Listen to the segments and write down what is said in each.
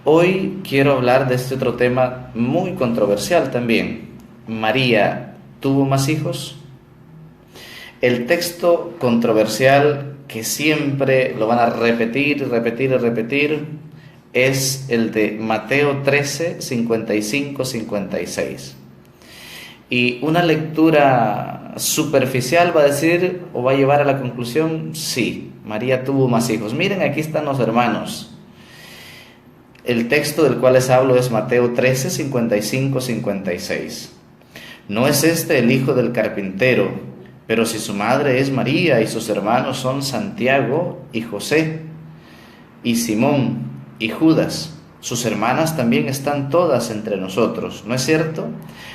Hoy quiero hablar de este otro tema muy controversial también. ¿María tuvo más hijos? El texto controversial que siempre lo van a repetir, repetir y repetir es el de Mateo 13, 55, 56. Y una lectura superficial va a decir o va a llevar a la conclusión, sí, María tuvo más hijos. Miren, aquí están los hermanos. El texto del cual les hablo es Mateo 13, 55, 56. ¿No es este el hijo del carpintero? Pero si su madre es María y sus hermanos son Santiago y José y Simón y Judas, sus hermanas también están todas entre nosotros, ¿no es cierto?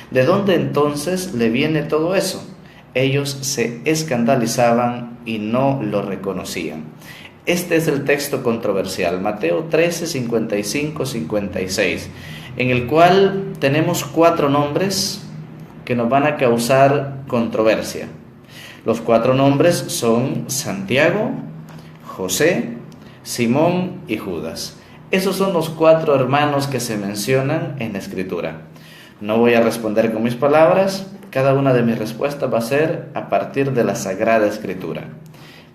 ¿De dónde entonces le viene todo eso? Ellos se escandalizaban y no lo reconocían. Este es el texto controversial, Mateo 13, 55, 56, en el cual tenemos 4 nombres que nos van a causar controversia. Los 4 nombres son Santiago, José, Simón y Judas. Esos son los 4 hermanos que se mencionan en la Escritura. No voy a responder con mis palabras, cada una de mis respuestas va a ser a partir de la Sagrada Escritura.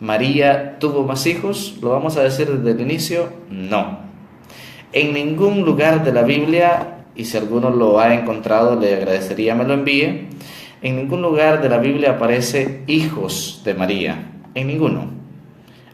¿María tuvo más hijos? ¿Lo vamos a decir desde el inicio? No. En ningún lugar de la Biblia, y si alguno lo ha encontrado, le agradecería me lo envíe, en ningún lugar de la Biblia aparece hijos de María, en ninguno.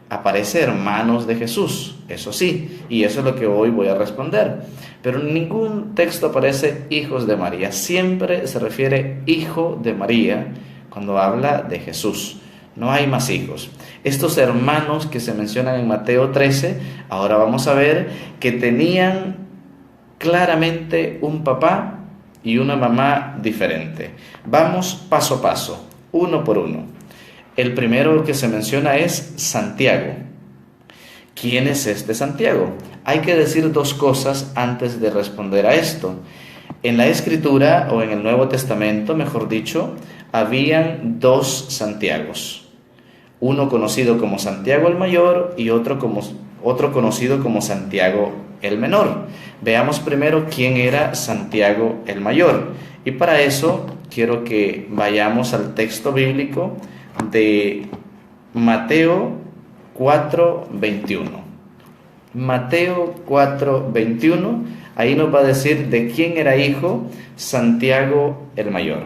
Aparece hermanos de Jesús, eso sí, y eso es lo que hoy voy a responder. Pero en ningún texto aparece hijos de María, siempre se refiere hijo de María cuando habla de Jesús. No hay más hijos. Estos hermanos que se mencionan en Mateo 13, ahora vamos a ver que tenían claramente un papá y una mamá diferente. Vamos paso a paso, uno por uno. El primero que se menciona es Santiago. ¿Quién es este Santiago? Hay que decir 2 cosas antes de responder a esto. En la Escritura, o en el Nuevo Testamento, mejor dicho, habían 2 Santiagos. Uno conocido como Santiago el Mayor y otro conocido como Santiago el Menor. Veamos primero quién era Santiago el Mayor. Y para eso quiero que vayamos al texto bíblico de Mateo 4:21. Mateo 4:21, ahí nos va a decir de quién era hijo Santiago el Mayor.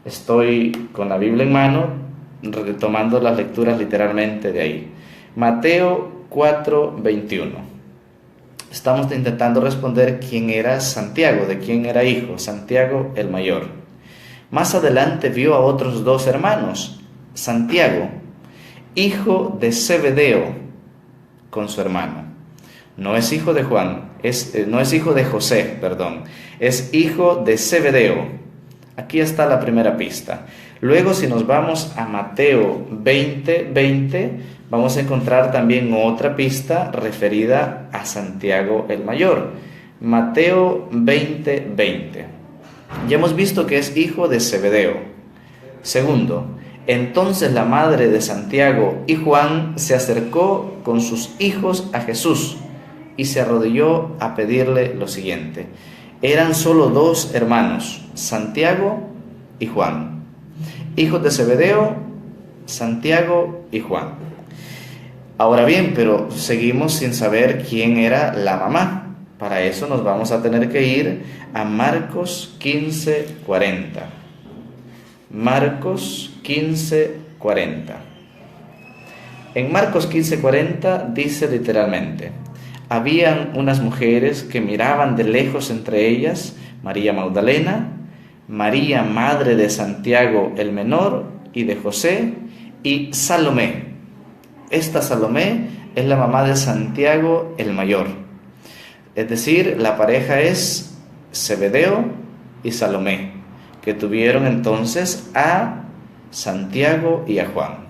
Estoy con la Biblia en mano, retomando las lecturas literalmente de ahí. Mateo 4:21. Estamos intentando responder quién era Santiago, de quién era hijo, Santiago el Mayor. Más adelante vio a otros 2 hermanos, Santiago, hijo de Zebedeo, con su hermano. No es hijo de no es hijo de José, es hijo de Zebedeo. Aquí está la primera pista. Luego, si nos vamos a Mateo 20:20, vamos a encontrar también otra pista referida a Santiago el Mayor. Mateo 20:20. Ya hemos visto que es hijo de Zebedeo. Segundo, entonces la madre de Santiago y Juan se acercó con sus hijos a Jesús y se arrodilló a pedirle lo siguiente. Eran solo 2 hermanos, Santiago y Juan. Hijos de Zebedeo, Santiago y Juan. Ahora bien, pero seguimos sin saber quién era la mamá. Para eso nos vamos a tener que ir a Marcos 15:40. Marcos 15:40. En Marcos 15:40 dice literalmente: habían unas mujeres que miraban de lejos, entre ellas María Magdalena, María, madre de Santiago el Menor y de José, y Salomé. Esta Salomé es la mamá de Santiago el Mayor. Es decir, la pareja es Zebedeo y Salomé, que tuvieron entonces a Santiago y a Juan.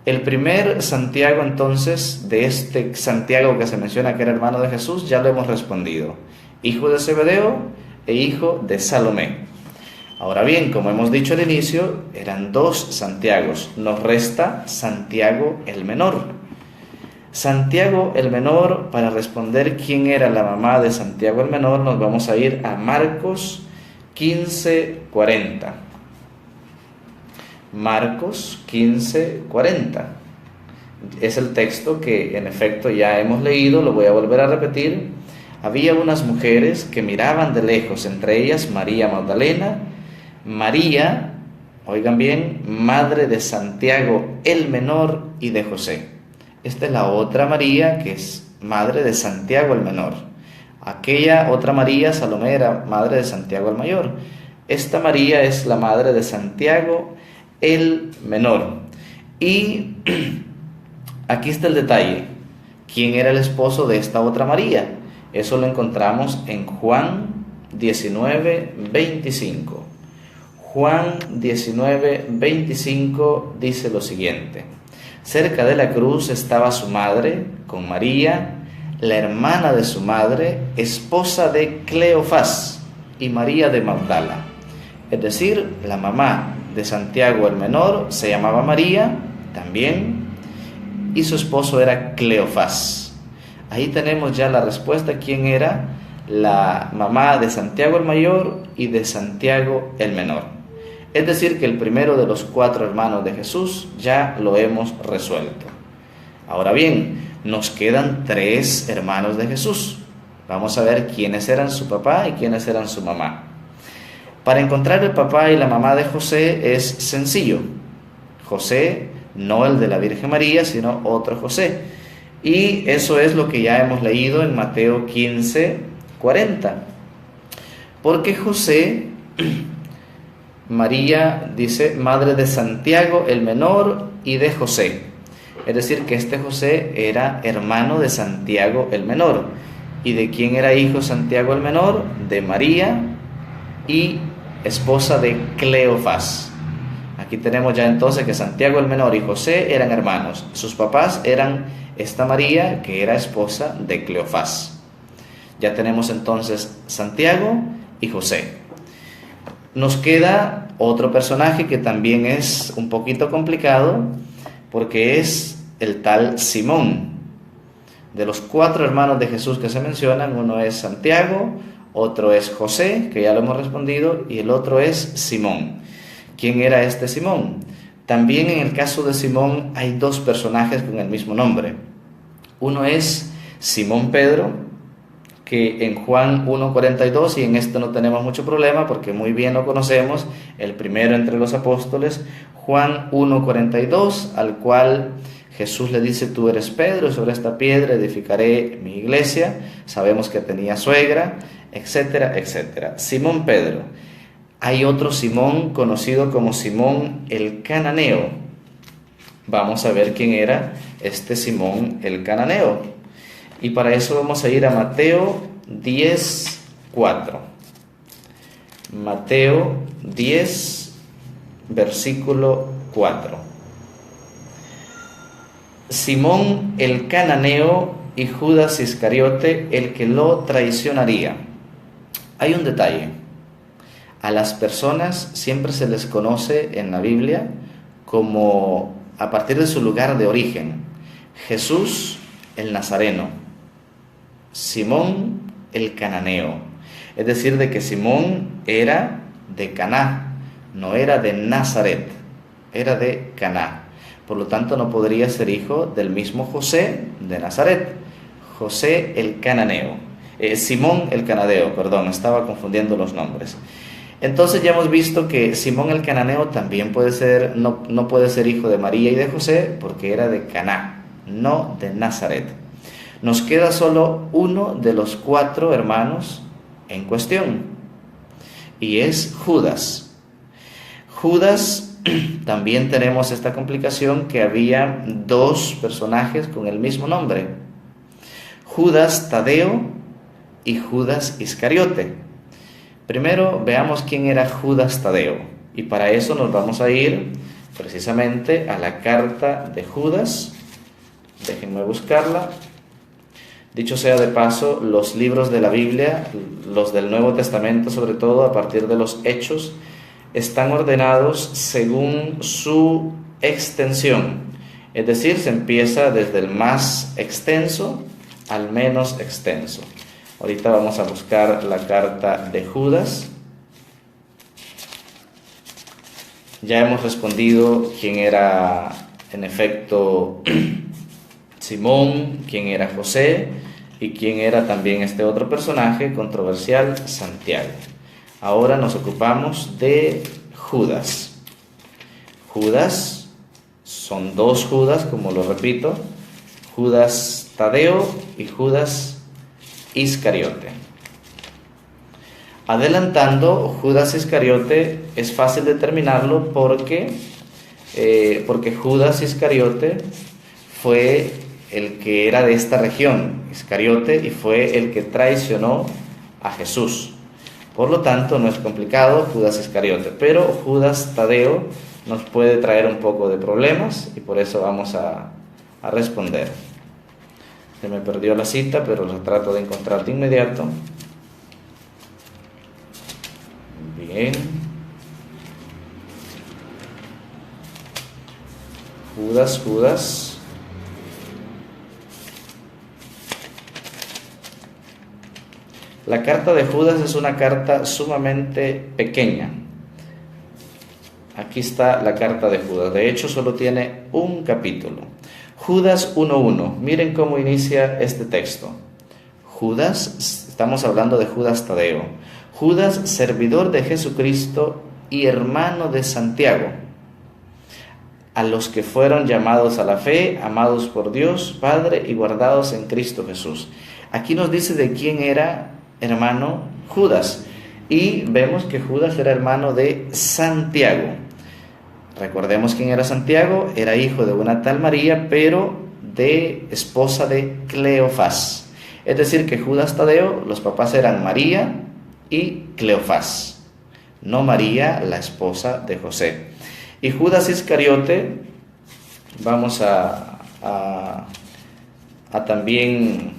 El primer Santiago entonces, de este Santiago que se menciona que era hermano de Jesús, ya lo hemos respondido. Hijo de Zebedeo e hijo de Salomé. Ahora bien, como hemos dicho al inicio, eran 2 Santiagos. Nos resta Santiago el Menor. Santiago el Menor, para responder quién era la mamá de Santiago el Menor, nos vamos a ir a Marcos 15:40. Marcos 15:40. Es el texto que en efecto ya hemos leído, lo voy a volver a repetir. Había unas mujeres que miraban de lejos, entre ellas María Magdalena, María, oigan bien, madre de Santiago el Menor y de José. Esta es la otra María que es madre de Santiago el Menor. Aquella otra María, Salomé, era madre de Santiago el Mayor. Esta María es la madre de Santiago el Menor. Y aquí está el detalle. ¿Quién era el esposo de esta otra María? Eso lo encontramos en Juan 19:25. Juan 19:25 dice lo siguiente: cerca de la cruz estaba su madre con María, la hermana de su madre, esposa de Cleofás, y María de Magdala. Es decir, la mamá de Santiago el Menor se llamaba María también, y su esposo era Cleofás. Ahí tenemos ya la respuesta: quién era la mamá de Santiago el Mayor y de Santiago el Menor. Es decir, que el primero de los 4 hermanos de Jesús ya lo hemos resuelto. Ahora bien, nos quedan 3 hermanos de Jesús. Vamos a ver quiénes eran su papá y quiénes eran su mamá. Para encontrar el papá y la mamá de José es sencillo. José, no el de la Virgen María, sino otro José. Y eso es lo que ya hemos leído en Mateo 15:40. Porque José, María dice, madre de Santiago el Menor y de José. Es decir, que este José era hermano de Santiago el Menor. ¿Y de quién era hijo Santiago el Menor? De María y esposa de Cleofás. Aquí tenemos ya entonces que Santiago el Menor y José eran hermanos. Sus papás eran esta María, que era esposa de Cleofás. Ya tenemos entonces Santiago y José. Nos queda otro personaje que también es un poquito complicado, porque es el tal Simón. De los 4 hermanos de Jesús que se mencionan, uno es Santiago, otro es José, que ya lo hemos respondido, y el otro es Simón. ¿Quién era este Simón? También en el caso de Simón hay 2 personajes con el mismo nombre. Uno es Simón Pedro, que en Juan 1:42, y en esto no tenemos mucho problema porque muy bien lo conocemos, el primero entre los apóstoles, Juan 1:42, al cual Jesús le dice: tú eres Pedro, y sobre esta piedra edificaré mi iglesia. Sabemos que tenía suegra, etcétera, etcétera. Simón Pedro. Hay otro Simón conocido como Simón el Cananeo. Vamos a ver quién era este Simón el Cananeo. Y para eso vamos a ir a Mateo 10:4. Mateo 10, versículo 4. Simón el Cananeo y Judas Iscariote, el que lo traicionaría. Hay un detalle. A las personas siempre se les conoce en la Biblia como a partir de su lugar de origen. Jesús el Nazareno, Simón el Cananeo. Es decir, de que Simón era de Caná, no era de Nazaret, era de Caná. Por lo tanto, no podría ser hijo del mismo José de Nazaret. José el Cananeo, Simón el Cananeo, perdón, estaba confundiendo los nombres. Entonces ya hemos visto que Simón el Cananeo también puede ser, no puede ser hijo de María y de José, porque era de Caná, no de Nazaret. Nos queda solo uno de los 4 hermanos en cuestión, y es Judas. Judas, también tenemos esta complicación, que había 2 personajes con el mismo nombre: Judas Tadeo y Judas Iscariote. Primero veamos quién era Judas Tadeo, y para eso nos vamos a ir precisamente a la carta de Judas. Déjenme buscarla. Dicho sea de paso, los libros de la Biblia, los del Nuevo Testamento sobre todo, a partir de los Hechos, están ordenados según su extensión. Es decir, se empieza desde el más extenso al menos extenso. Ahorita vamos a buscar la carta de Judas. Ya hemos respondido quién era en efecto Simón, quién era José y quién era también este otro personaje controversial, Santiago. Ahora nos ocupamos de Judas. Judas, son dos Judas, como lo repito, Judas Tadeo y Judas Iscariote. Adelantando, Judas Iscariote es fácil determinarlo porque Judas Iscariote fue el que era de esta región, Iscariote, y fue el que traicionó a Jesús. Por lo tanto, no es complicado Judas Iscariote, pero Judas Tadeo nos puede traer un poco de problemas y por eso vamos a responder. Se me perdió la cita, pero la trato de encontrar de inmediato. Bien. Judas. La carta de Judas es una carta sumamente pequeña. Aquí está la carta de Judas. De hecho, solo tiene un capítulo. Judas 1:1. Miren cómo inicia este texto. Judas, estamos hablando de Judas Tadeo. Judas, servidor de Jesucristo y hermano de Santiago, a los que fueron llamados a la fe, amados por Dios Padre y guardados en Cristo Jesús. Aquí nos dice de quién era hermano Judas. Y vemos que Judas era hermano de Santiago. Recordemos quién era Santiago. Era hijo de una tal María, pero de esposa de Cleofás. Es decir, que Judas Tadeo, los papás eran María y Cleofás, no María, la esposa de José. Y Judas Iscariote, vamos a también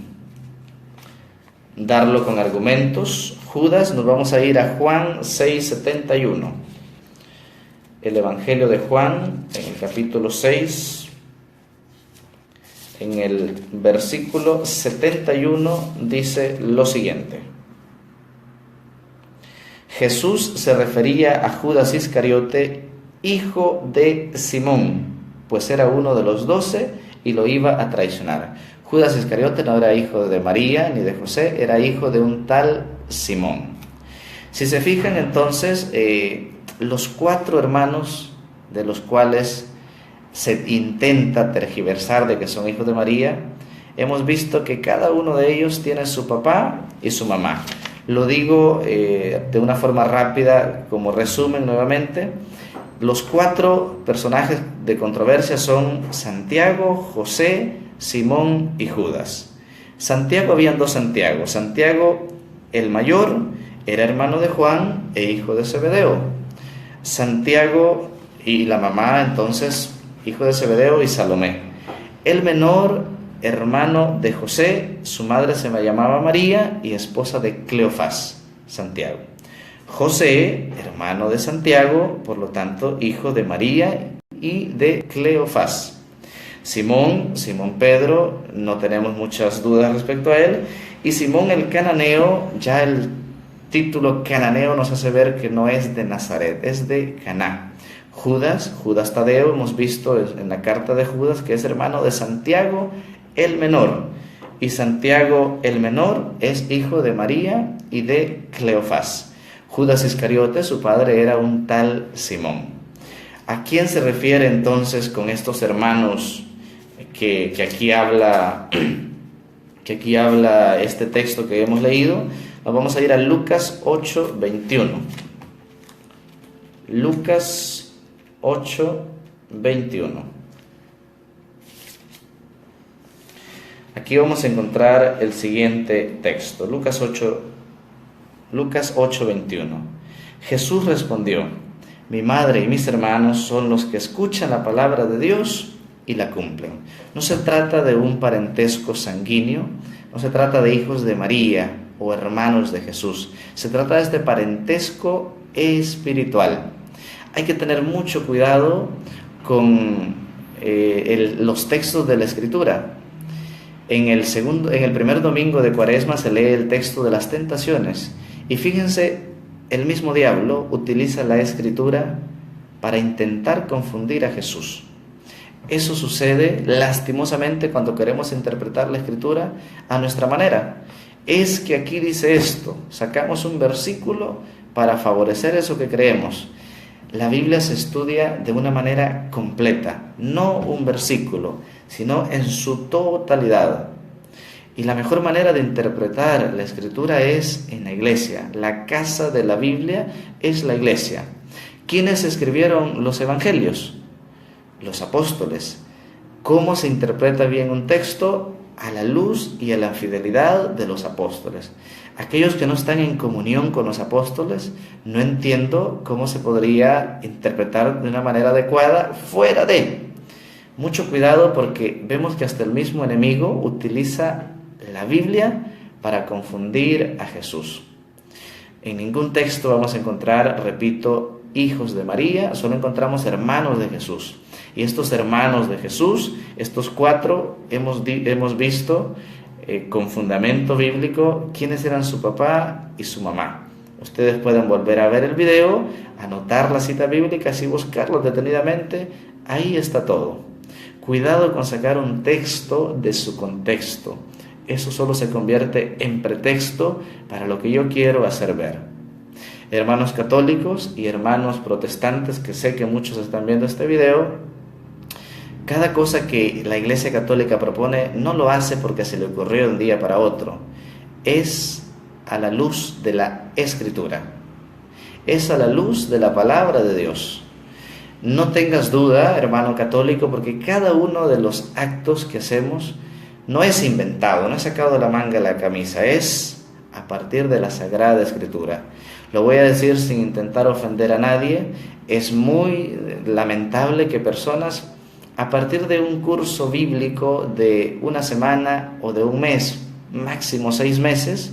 darlo con argumentos. Judas, nos vamos a ir a Juan 6:71. El Evangelio de Juan, en el capítulo 6, en el versículo 71, dice lo siguiente. Jesús se refería a Judas Iscariote, hijo de Simón, pues era uno de los 12 y lo iba a traicionar. Judas Iscariote no era hijo de María ni de José, era hijo de un tal Simón. Si se fijan entonces, los 4 hermanos de los cuales se intenta tergiversar de que son hijos de María, hemos visto que cada uno de ellos tiene su papá y su mamá. Lo digo de una forma rápida, como resumen nuevamente. Los 4 personajes de controversia son Santiago, José, Simón y Judas. Santiago, habían 2 Santiago. Santiago, el mayor, era hermano de Juan e hijo de Zebedeo. Santiago y la mamá, entonces, hijo de Zebedeo y Salomé. El menor, hermano de José, su madre se llamaba María y esposa de Cleofás, Santiago. José, hermano de Santiago, por lo tanto, hijo de María y de Cleofás. Simón Pedro, no tenemos muchas dudas respecto a él. Y Simón el cananeo, ya el título cananeo nos hace ver que no es de Nazaret, es de Caná. Judas Tadeo, hemos visto en la carta de Judas que es hermano de Santiago el menor. Y Santiago el menor es hijo de María y de Cleofás. Judas Iscariote, su padre era un tal Simón. ¿A quién se refiere entonces con estos hermanos que aquí habla este texto que hemos leído? Nos vamos a ir a Lucas 8:21. Lucas 8:21. Aquí vamos a encontrar el siguiente texto. Lucas 8:21. Jesús respondió: mi madre y mis hermanos son los que escuchan la palabra de Dios y la cumplen. No se trata de un parentesco sanguíneo, no se trata de hijos de María o hermanos de Jesús. Se trata de este parentesco espiritual. Hay que tener mucho cuidado con los textos de la Escritura. En el primer domingo de Cuaresma se lee el texto de las tentaciones. Y fíjense, el mismo diablo utiliza la Escritura para intentar confundir a Jesús. Eso sucede lastimosamente cuando queremos interpretar la Escritura a nuestra manera. Es que aquí dice esto, sacamos un versículo para favorecer eso que creemos. La Biblia se estudia de una manera completa, no un versículo, sino en su totalidad. Y la mejor manera de interpretar la Escritura es en la iglesia. La casa de la Biblia es la iglesia. ¿Quiénes escribieron los evangelios? Los apóstoles. ¿Cómo se interpreta bien un texto? A la luz y a la fidelidad de los apóstoles. Aquellos que no están en comunión con los apóstoles, no entiendo cómo se podría interpretar de una manera adecuada fuera de. Mucho cuidado, porque vemos que hasta el mismo enemigo utiliza la Biblia para confundir a Jesús. En ningún texto vamos a encontrar, repito, hijos de María, solo encontramos hermanos de Jesús. Y estos hermanos de Jesús, estos 4, hemos visto con fundamento bíblico quiénes eran su papá y su mamá. Ustedes pueden volver a ver el video, anotar la cita bíblica, así buscarlo detenidamente, ahí está todo. Cuidado con sacar un texto de su contexto. Eso solo se convierte en pretexto para lo que yo quiero hacer ver. Hermanos católicos y hermanos protestantes, que sé que muchos están viendo este video, cada cosa que la Iglesia Católica propone no lo hace porque se le ocurrió de un día para otro. Es a la luz de la Escritura. Es a la luz de la palabra de Dios. No tengas duda, hermano católico, porque cada uno de los actos que hacemos no es inventado, no es sacado de la manga de la camisa, es a partir de la Sagrada Escritura. Lo voy a decir sin intentar ofender a nadie. Es muy lamentable que personas, a partir de un curso bíblico de una semana o de un mes, máximo 6 meses,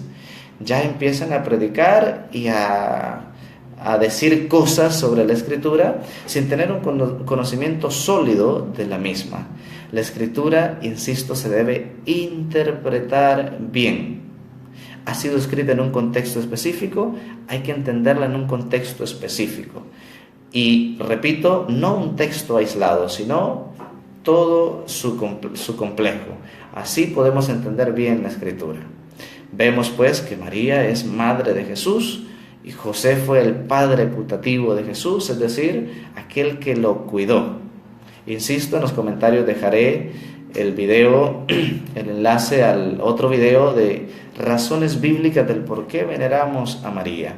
ya empiezan a predicar y a decir cosas sobre la Escritura sin tener un conocimiento sólido de la misma. La Escritura, insisto, se debe interpretar bien. Ha sido escrita en un contexto específico, hay que entenderla en un contexto específico. Y repito, no un texto aislado, sino todo su complejo. Así podemos entender bien la Escritura. Vemos pues que María es madre de Jesús y José fue el padre putativo de Jesús, es decir, aquel que lo cuidó. Insisto, en los comentarios dejaré el video, el enlace al otro video de razones bíblicas del por qué veneramos a María.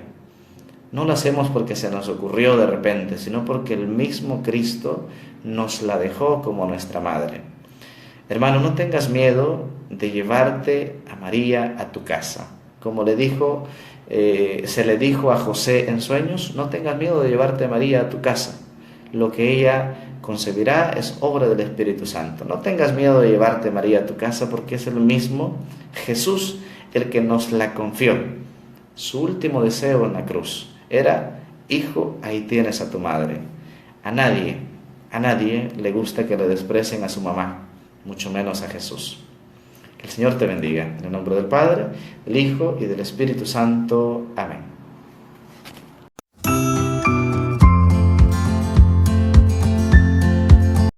No lo hacemos porque se nos ocurrió de repente, sino porque el mismo Cristo nos la dejó como nuestra madre. Hermano, no tengas miedo de llevarte a María a tu casa. Como se le dijo a José en sueños, no tengas miedo de llevarte a María a tu casa. Lo que ella concebirá es obra del Espíritu Santo. No tengas miedo de llevarte a María a tu casa, porque es el mismo Jesús el que nos la confió. Su último deseo en la cruz era: hijo, ahí tienes a tu madre. A nadie le gusta que le desprecien a su mamá, mucho menos a Jesús. Que el Señor te bendiga. En el nombre del Padre, del Hijo y del Espíritu Santo. Amén.